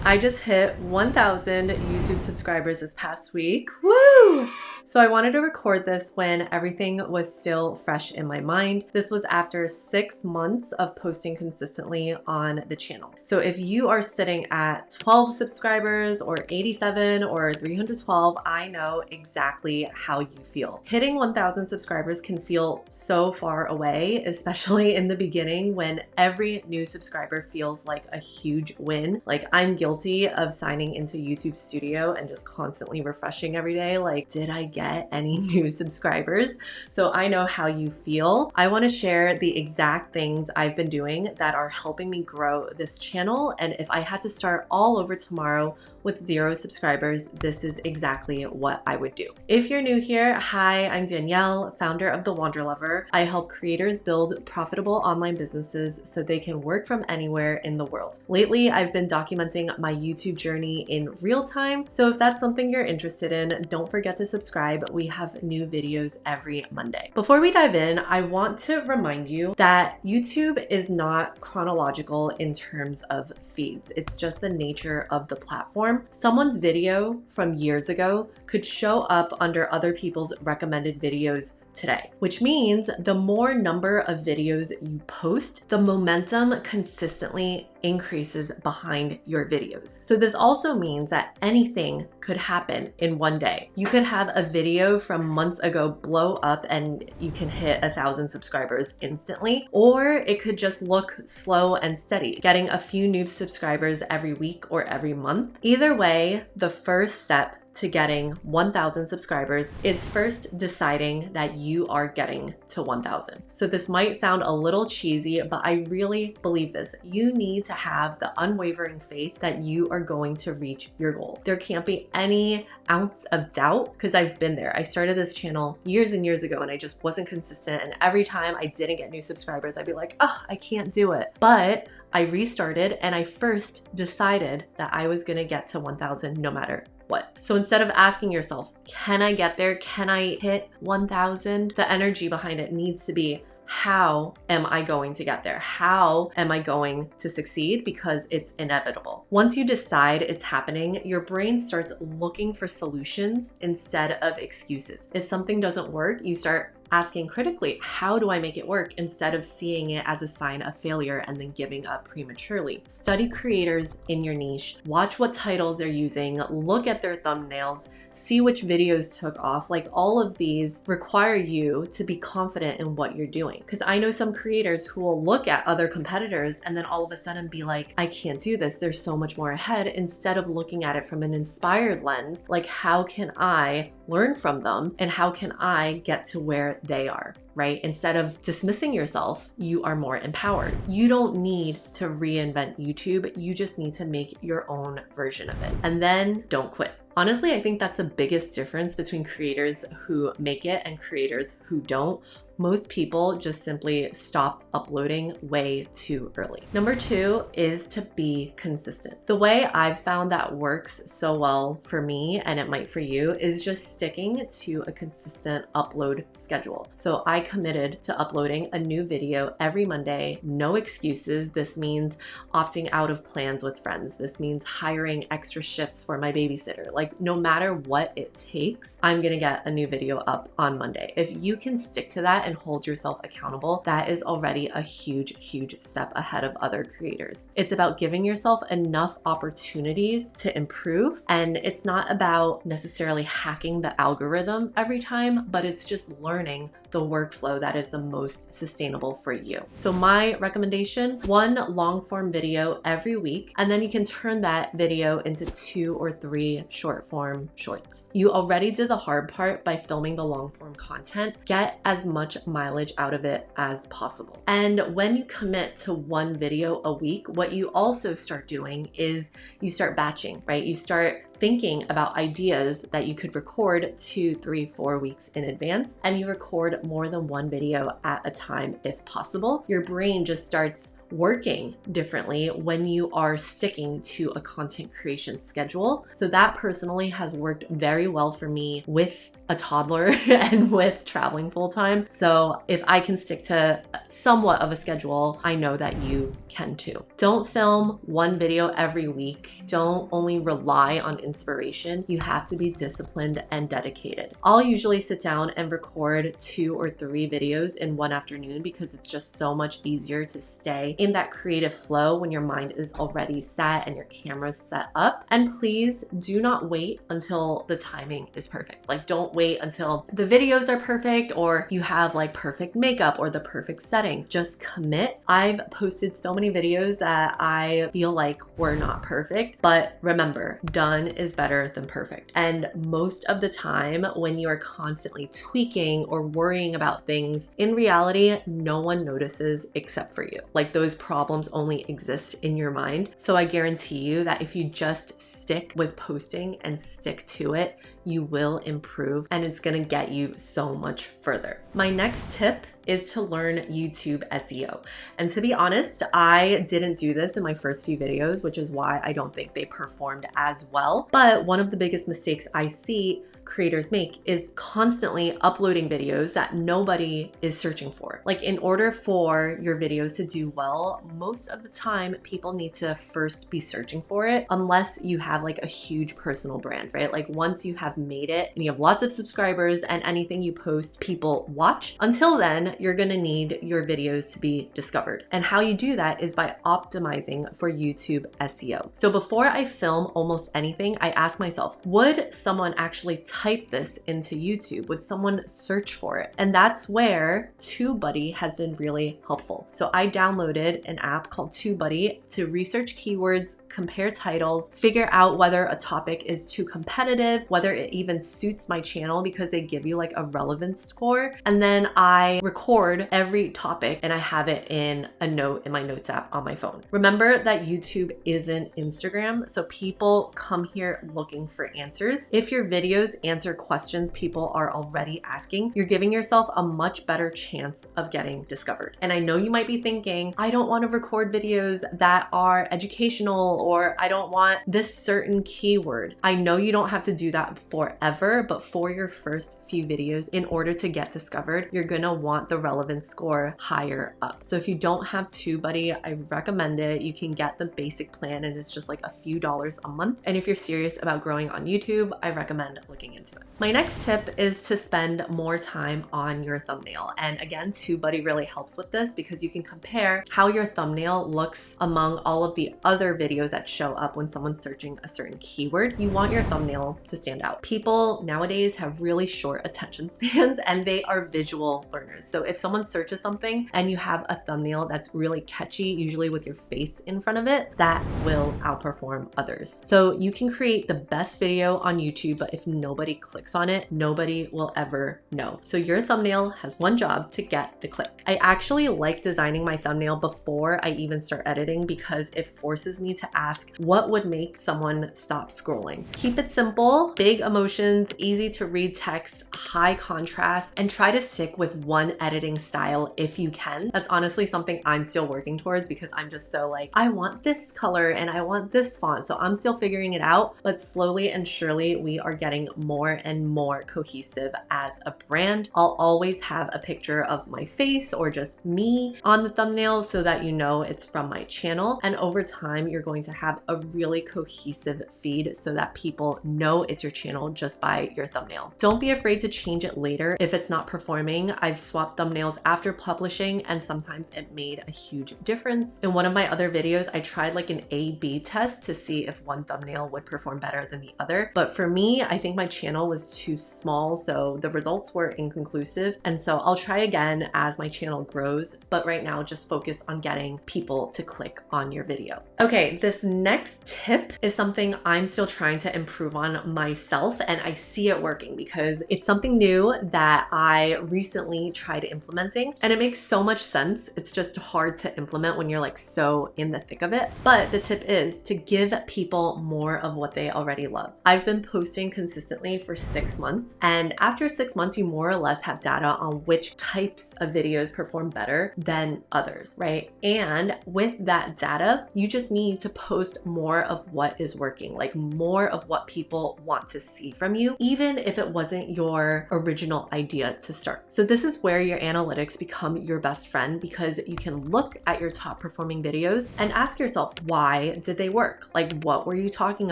I just hit 1,000 YouTube subscribers this past week. Woo! So I wanted to record this when everything was still fresh in my mind. This was after 6 months of posting consistently on the channel. So if you are sitting at 12 subscribers or 87 or 312, I know exactly how you feel. Hitting 1,000 subscribers can feel so far away, especially in the beginning when every new subscriber feels like a huge win. Like, I'm guilty of signing into YouTube Studio and just constantly refreshing every day. Like, did I get any new subscribers? So I know how you feel. I want to share the exact things I've been doing that are helping me grow this channel. And if I had to start all over tomorrow with 0 subscribers, this is exactly what I would do. If you're new here, hi, I'm Danielle, founder of The Wander Lover. I help creators build profitable online businesses so they can work from anywhere in the world. Lately, I've been documenting my YouTube journey in real time. So if that's something you're interested in, don't forget to subscribe. We have new videos every Monday. Before we dive in, I want to remind you that YouTube is not chronological in terms of feeds. It's just the nature of the platform. Someone's video from years ago could show up under other people's recommended videos today, which means the more number of videos you post, the momentum consistently increases behind your videos. So this also means that anything could happen in one day. You could have a video from months ago blow up and you can hit 1,000 subscribers instantly, or it could just look slow and steady, getting a few new subscribers every week or every month. Either way, the first step to getting 1,000 subscribers is first deciding that you are getting to 1,000. So this might sound a little cheesy, but I really believe this. You need to have the unwavering faith that you are going to reach your goal. There can't be any ounce of doubt, because I've been there. I started this channel years and years ago and I just wasn't consistent. And every time I didn't get new subscribers, I'd be like, oh, I can't do it. But I restarted and I first decided that I was gonna get to 1,000 no matter what. So instead of asking yourself, can I get there? Can I hit 1,000? The energy behind it needs to be, how am I going to get there? How am I going to succeed? Because it's inevitable. Once you decide it's happening, your brain starts looking for solutions instead of excuses. If something doesn't work, you start asking critically, how do I make it work, instead of seeing it as a sign of failure and then giving up prematurely. Study creators in your niche, watch what titles they're using, look at their thumbnails, see which videos took off. Like, all of these require you to be confident in what you're doing. Because I know some creators who will look at other competitors and then all of a sudden be like, I can't do this, there's so much more ahead, instead of looking at it from an inspired lens, like, how can I learn from them and how can I get to where they are, right? Instead of dismissing yourself, you are more empowered. You don't need to reinvent YouTube. You just need to make your own version of it. And then don't quit. Honestly, I think that's the biggest difference between creators who make it and creators who don't. Most people just simply stop uploading way too early. Number 2 is to be consistent. The way I've found that works so well for me, and it might for you, is just sticking to a consistent upload schedule. So I committed to uploading a new video every Monday, no excuses. This means opting out of plans with friends. This means hiring extra shifts for my babysitter. Like, no matter what it takes, I'm gonna get a new video up on Monday. If you can stick to that and hold yourself accountable, that is already a huge, huge step ahead of other creators. It's about giving yourself enough opportunities to improve. And it's not about necessarily hacking the algorithm every time, but it's just learning the workflow that is the most sustainable for you. So my recommendation, 1 long form video every week, and then you can turn that video into 2 or 3 short form shorts. You already did the hard part by filming the long form content. Get as much mileage out of it as possible. And when you commit to 1 video a week, what you also start doing is you start batching, right? You start thinking about ideas that you could record 2, 3, 4 weeks in advance, and you record more than 1 video at a time if possible. Your brain just starts working differently when you are sticking to a content creation schedule. So that personally has worked very well for me with a toddler and with traveling full time. So if I can stick to somewhat of a schedule, I know that you can too. Don't film one video every week. Don't only rely on inspiration. You have to be disciplined and dedicated. I'll usually sit down and record 2 or 3 videos in one afternoon because it's just so much easier to stay in that creative flow when your mind is already set and your camera's set up. And please do not wait until the timing is perfect. Like, don't wait until the videos are perfect or you have like perfect makeup or the perfect setting. Just commit. I've posted so many videos that I feel like were not perfect, but remember, done is better than perfect. And most of the time when you are constantly tweaking or worrying about things, in reality, no one notices except for you. Like, those problems only exist in your mind. So I guarantee you that if you just stick with posting and stick to it, you will improve and it's gonna get you so much further. My next tip is to learn YouTube SEO. And to be honest, I didn't do this in my first few videos, which is why I don't think they performed as well. But one of the biggest mistakes I see creators make is constantly uploading videos that nobody is searching for. Like, in order for your videos to do well, most of the time people need to first be searching for it, unless you have like a huge personal brand, right? Like, once you have made it and you have lots of subscribers and anything you post people watch, until then you're gonna need your videos to be discovered. And how you do that is by optimizing for YouTube SEO. So before I film almost anything, I ask myself, would someone actually type this into YouTube? Would someone search for it? And that's where TubeBuddy has been really helpful. So I downloaded an app called TubeBuddy to research keywords, compare titles, figure out whether a topic is too competitive, whether it even suits my channel, because they give you like a relevance score. And then I record every topic and I have it in a note in my notes app on my phone. Remember that YouTube isn't Instagram, so people come here looking for answers. If your videos answer questions people are already asking, you're giving yourself a much better chance of getting discovered. And I know you might be thinking, I don't want to record videos that are educational, or I don't want this certain keyword. I know you don't have to do that forever, but for your first few videos, in order to get discovered, you're gonna want the relevance score higher up. So if you don't have TubeBuddy, I recommend it. You can get the basic plan and it's just like a few dollars a month. And if you're serious about growing on YouTube, I recommend looking into it. My next tip is to spend more time on your thumbnail. And again, TubeBuddy really helps with this because you can compare how your thumbnail looks among all of the other videos that show up when someone's searching a certain keyword. You want your thumbnail to stand out. People nowadays have really short attention spans and they are visual learners. So if someone searches something and you have a thumbnail that's really catchy, usually with your face in front of it, that will outperform others. So you can create the best video on YouTube, but if nobody clicks on it, nobody will ever know. So your thumbnail has one job: to get the click. I actually like designing my thumbnail before I even start editing because it forces me to ask, what would make someone stop scrolling? Keep it simple, big emotions, easy to read text, high contrast, and try to stick with one editing style if you can. That's honestly something I'm still working towards because I'm just so like, I want this color and I want this font. So I'm still figuring it out, but slowly and surely we are getting more and more cohesive as a brand. I'll always have a picture of my face or just me on the thumbnail so that you know it's from my channel. And over time, you're going to have a really cohesive feed so that people know it's your channel just by your thumbnail. Don't be afraid to change it later if it's not performing. I've swapped thumbnails after publishing and sometimes it made a huge difference. In one of my other videos, I tried like an A/B test to see if one thumbnail would perform better than the other. But for me, I think my channel was too small, so the results were inconclusive. And so I'll try again as my channel grows, but right now just focus on getting people to click on your video. Okay, this next tip is something I'm still trying to improve on myself, and I see it working because it's something new that I recently tried implementing. And it makes so much sense. It's just hard to implement when you're like so in the thick of it. But the tip is to give people more of what they already love. I've been posting consistently for 6 months, and after 6 months, you more or less have data on which types of videos perform better than others, right? And with that data, you just need to post more of what is working, like more of what people want to see from you, even if it wasn't your original idea to start. So this is where your analytics become your best friend, because you can look at your top performing videos and ask yourself, why did they work? Like, what were you talking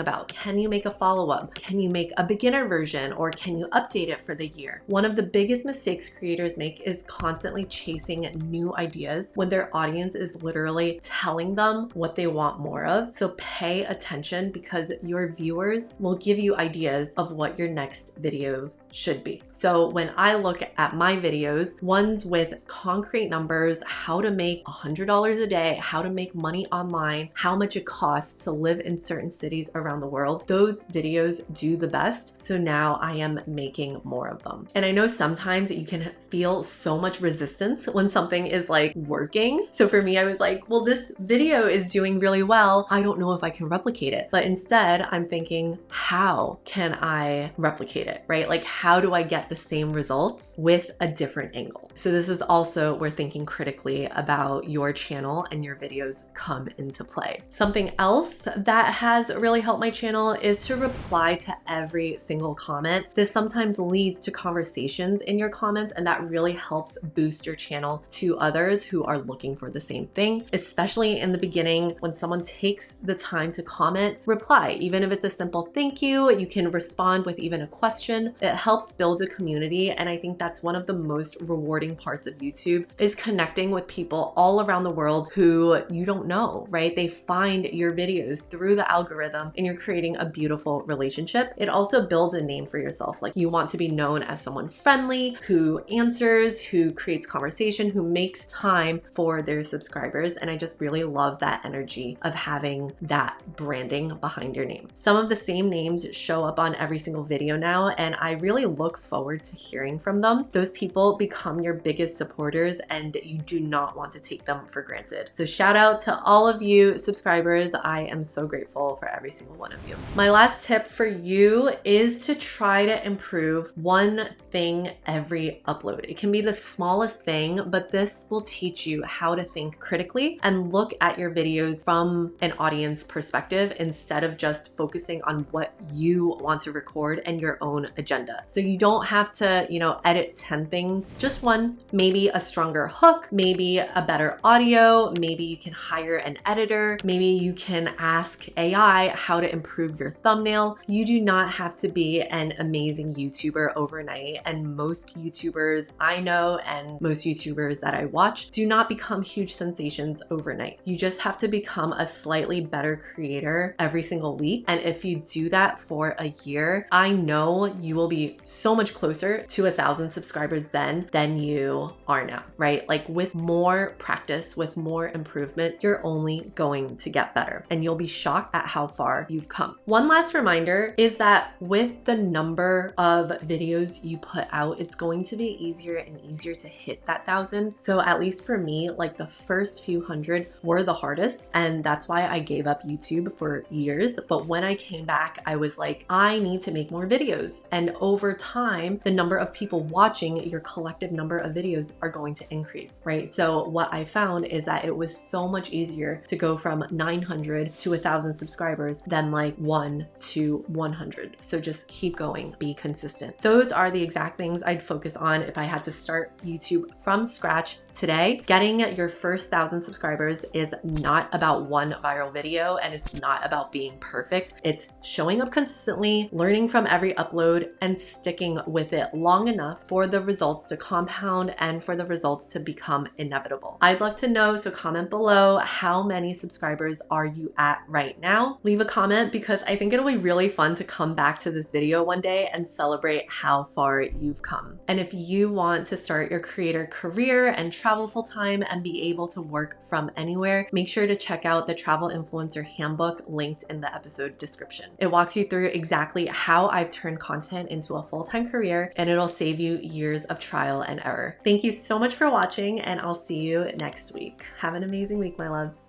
about? Can you make a follow-up? Can you make a beginner version, or can you update it for the year? One of the biggest mistakes creators make is constantly chasing new ideas when their audience is literally telling them what they want more of. So pay attention, because your viewers will give you ideas of what your next video should be. So when I look at my videos, ones with concrete numbers, how to make $100 a day, how to make money online, how much it costs to live in certain cities around the world, those videos do the best. So now I am making more of them. And I know sometimes you can feel so much resistance when something is like working. So for me, I was like, well, this video is doing really well. I don't know if I can replicate it. But instead, I'm thinking, how can I replicate it, right? Like, how do I get the same results with a different angle? So this is also where thinking critically about your channel and your videos come into play. Something else that has really helped my channel is to reply to every single comment. This sometimes leads to conversations in your comments, and that really helps boost your channel to others who are looking for the same thing. Especially in the beginning, when someone takes the time to comment, reply. Even if it's a simple thank you, you can respond with even a question. It helps build a community, and I think that's one of the most rewarding parts of YouTube, is connecting with people all around the world who you don't know, right? They find your videos through the algorithm, and you're creating a beautiful relationship. It also builds a name for yourself. Like, you want to be known as someone friendly, who answers, who creates conversation, who makes time for their subscribers. And I just really love that energy of having that branding behind your name. Some of the same names show up on every single video now, and I really look forward to hearing from them. Those people become your biggest supporters, and you do not want to take them for granted. So shout out to all of you subscribers. I am so grateful for every single one of you. My last tip for you is to try to improve one thing every upload. It can be the smallest thing, but this will teach you how to think critically and look at your videos from an audience perspective, instead of just focusing on what you want to record and your own agenda. So you don't have to, edit 10 things, just one. Maybe a stronger hook, maybe a better audio, maybe you can hire an editor, maybe you can ask AI how to improve your thumbnail. You do not have to be an amazing YouTuber overnight, and most YouTubers I know and most YouTubers that I watch do not become huge sensations overnight. You just have to become a slightly better creator every single week, and if you do that for a year, I know you will be so much closer to 1,000 subscribers than you are now, right? Like, with more practice, with more improvement, you're only going to get better, and you'll be shocked at how far you've come. One last reminder is that with the number of videos you put out, it's going to be easier and easier to hit that 1,000. So at least for me, like, the first few hundred were the hardest, and that's why I gave up YouTube for years. But when I came back, I was like, I need to make more videos. And over time, the number of people watching your collective number of videos are going to increase, right? So what I found is that it was so much easier to go from 900 to 1,000 subscribers than like 1 to 100. So just keep going, be consistent. Those are the exact things I'd focus on if I had to start YouTube from scratch today. Getting your first 1,000 subscribers is not about one viral video, and it's not about being perfect. It's showing up consistently, learning from every upload, and sticking with it long enough for the results to compound and for the results to become inevitable. I'd love to know, so comment below, how many subscribers are you at right now? Leave a comment, because I think it'll be really fun to come back to this video one day and celebrate how far you've come. And if you want to start your creator career and travel full time and be able to work from anywhere, make sure to check out the Travel Influencer Handbook linked in the episode description. It walks you through exactly how I've turned content into a full-time career, and it'll save you years of trial and error. Thank you so much for watching, and I'll see you next week. Have an amazing week, my loves.